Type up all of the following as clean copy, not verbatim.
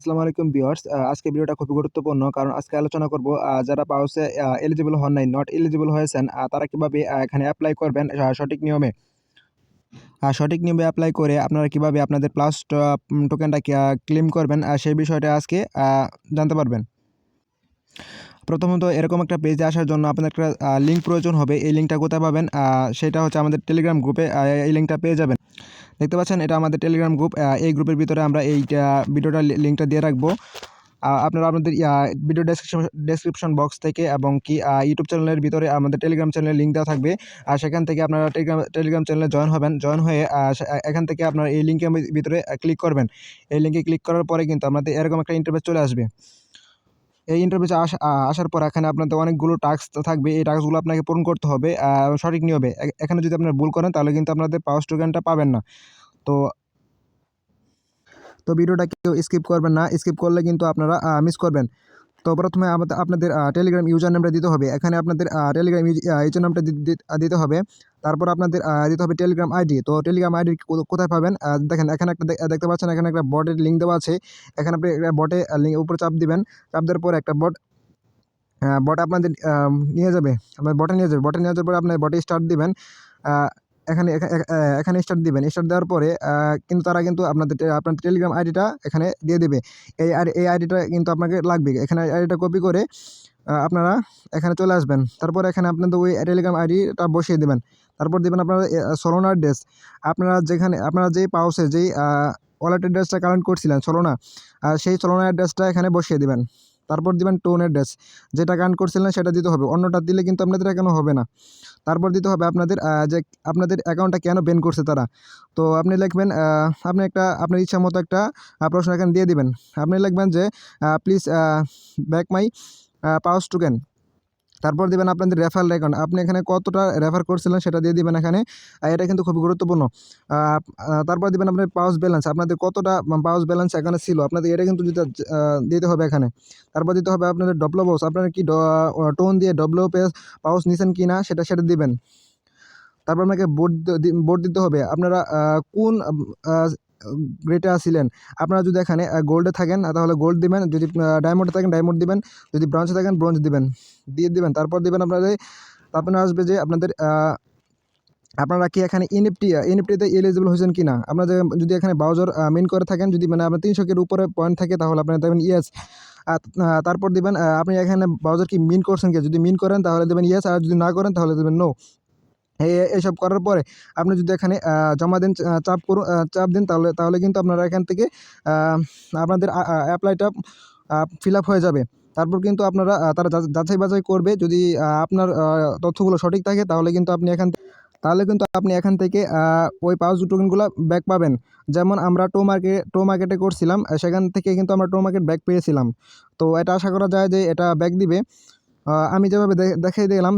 আসসালামু আলাইকুম ভিউয়ার্স। আজকে ভিডিওটা খুবই গুরুত্বপূর্ণ কারণ আজকে আলোচনা করব যারা পাউসে এলিজিবল হন নাই, নট এলিজিবল হয়েছেন, তারা কিভাবে এখানে এপ্লাই করবেন সঠিক নিয়মে। সঠিক নিয়মে এপ্লাই করে আপনারা কিভাবে আপনাদের প্লাস টোকেনটা ক্লেম করবেন সেই বিষয়টা আজকে জানতে পারবেন। প্রথমত এরকম একটা পেজে আসার জন্য আপনাদের একটা লিঙ্ক প্রয়োজন হবে। এই লিঙ্কটা কোথায় পাবেন? সেটা হচ্ছে আমাদের টেলিগ্রাম গ্রুপে এই লিঙ্কটা পেয়ে যাবেন। দেখতে পাচ্ছেন এটা আমাদের টেলিগ্রাম গ্রুপ। এই গ্রুপের ভিতরে আমরা এইটা ভিডিওটার লিঙ্কটা দিয়ে রাখবো। আপনারা আপনাদের ভিডিও ডেসক্রিপশন বক্স থেকে এবং কি ইউটিউব চ্যানেলের ভিতরে আমাদের টেলিগ্রাম চ্যানেলের লিঙ্ক দেওয়া থাকবে। আর সেখান থেকে আপনারা টেলিগ্রাম চ্যানেলে জয়েন হবেন। জয়েন হয়ে এখান থেকে আপনারা এই লিঙ্কের ভিতরে ক্লিক করবেন। এই লিঙ্কে ক্লিক করার পরে কিন্তু আপনাদের এরকম একটা ইন্টারফেস চলে আসবে। এই ইন্টারফেসে আসার পর এখানে আপনাদের অনেকগুলো টাস্ক থাকবে। এই টাস্কগুলো আপনাকে পূরণ করতে হবে সঠিক নিয়মে। এখানে যদি আপনারা ভুল করেন তাহলে কিন্তু আপনাদের পাওয়ার টোকেনটা পাবেন না। তো ভিডিওটা কেউ স্কিপ করবেন না। স্কিপ করলে কিন্তু আপনারা মিস করবেন। তো প্রথমে আপনাদের টেলিগ্রাম ইউজার নেমটা দিতে হবে। এখানে আপনাদের টেলিগ্রাম ইউজার নামটা দিতে হবে। তারপর আপনাদের দিতে হবে টেলিগ্রাম আইডি। তো টেলিগ্রাম আইডি কোথায় পাবেন? দেখেন এখানে একটা দেখতে পাচ্ছেন, এখানে একটা বটের লিঙ্ক দেওয়া আছে। এখানে আপনি বটে লিঙ্ক উপরে চাপ দিবেন। চাপ দেওয়ার পরে একটা বট আপনাদের নিয়ে যাবে। আপনার বটে নিয়ে যাবে। বটে নিয়ে যাওয়ার পরে আপনার বটে স্টার্ট দিবেন। এখানে স্টার্ট দিবেন। স্টার্ট দেওয়ার পরে কিন্তু তারা কিন্তু আপনার টেলিগ্রাম আইডিটা এখানে দিয়ে দেবে। এই আইডিটা কিন্তু আপনাকে লাগবে। এখানে আইডিটা কপি করে আপনারা এখানে চলে আসবেন। তারপর এখানে আপনাদের ওই টেলিগ্রাম আইডিটা বসিয়ে দেবেন। তারপর দেবেন আপনারা সোলোনা অ্যাড্রেস। আপনারা যেই পাউসে যেই ওয়ালেট অ্যাড্রেসটা কালেক্ট করছিলেন সোলোনা, সেই সোলোনা অ্যাড্রেসটা এখানে বসিয়ে দেবেন। তারপর দিবেন টোন অ্যাড্রেস, যেটা কালেক্ট করছিলেন সেটা দিতে হবে। অন্যটা দিলে কিন্তু আপনাদের এখানে হবে না। তারপর দিতে হবে আপনাদের যে আপনাদের অ্যাকাউন্টটা কেন ব্যান করছে তারা। তো আপনি লিখবেন, আপনি আপনার ইচ্ছা মতো একটা প্রশ্ন এখানে দিয়ে দিবেন। আপনি লিখবেন যে প্লিজ ব্যাক মাই পাওস টোকেন। তারপর দিবেন আপনাদের রেফারেল অ্যাকাউন্ট। আপনি এখানে কতটা রেফার করছিলেন সেটা দিয়ে দিবেন এখানে। এটা কিন্তু খুবই গুরুত্বপূর্ণ। তারপর দিবেন আপনার পাউস ব্যালেন্স। আপনাদের কতটা পাউস ব্যালেন্স এখানে ছিল আপনাদের এটা কিন্তু দিতে হবে এখানে। তারপর দিতে হবে আপনাদের ডব্লু পাউস। আপনারা কি টোন দিয়ে ডব্লু পাউস নিছেন কি না সেটা দিবেন। তারপর আপনাকে বোর্ড দিতে হবে। আপনারা কোন গ্রেডে আছিলেন। আপনারা যদি এখানে গোল্ডে থাকেন তাহলে গোল্ড দিবেন। যদি ডায়মন্ডে থাকেন ডায়মন্ড দিবেন। যদি ব্রোঞ্জে থাকেন ব্রোঞ্জ দিবেন। দিয়ে দিবেন। তারপর দিবেন তারপরে আসবে যে আপনারা কি এখানে এনএফটিতে এলিজিবল হয়েছেন কিনা। আপনারা যদি এখানে ব্রাউজার মিন করে থাকেন, যদি মানে আপনার 300 এর উপরে পয়েন্ট থাকে তাহলে আপনারা দেবেন ইয়েস। তারপর দিবেন আপনি এখানে ব্রাউজার কি মিন করছেন কি। যদি মিন করেন তাহলে দেবেন ইয়েস, আর যদি না করেন তাহলে দেবেন নো। এইসব করার পরে আপনি যদি এখানে জমা দেন, চাপ দেন তাহলে কিন্তু আপনারা এখান থেকে আপনাদের অ্যাপ্লাইটা ফিল আপ হয়ে যাবে। তারপর কিন্তু আপনারা তারা যাচাই বাছাই করবে। যদি আপনার তথ্যগুলো সঠিক থাকে তাহলে কিন্তু আপনি এখান থেকে ওই পাওস টোকেনগুলো ব্যাক পাবেন। যেমন আমরা টো মার্কেটে করছিলাম, সেখান থেকে কিন্তু আমরা টো মার্কেট ব্যাক পেয়েছিলাম। তো এটা আশা করা যায় যে এটা ব্যাক দিবে। আমি যেভাবে দেখিয়ে দিলাম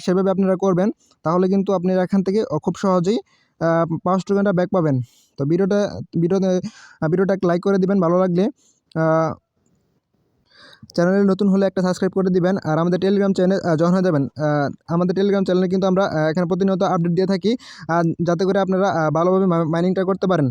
সেভাবে আপনারা করবেন। তাহলে কিন্তু আপনারা এখান থেকে খুব সহজেই পাওস টোকেনটা ব্যাক পাবেন। তো ভিডিওটা একটা লাইক করে দিবেন ভালো লাগলে। চ্যানেলে নতুন হলে একটা সাবস্ক্রাইব করে দিবেন। আর আমাদের টেলিগ্রাম চ্যানেল জয়েন হয়ে যাবেন। আমাদের টেলিগ্রাম চ্যানেলে কিন্তু আমরা এখানে প্রতিনিয়ত আপডেট দিয়ে থাকি, যাতে করে আপনারা ভালোভাবে মাইনিংটা করতে পারেন।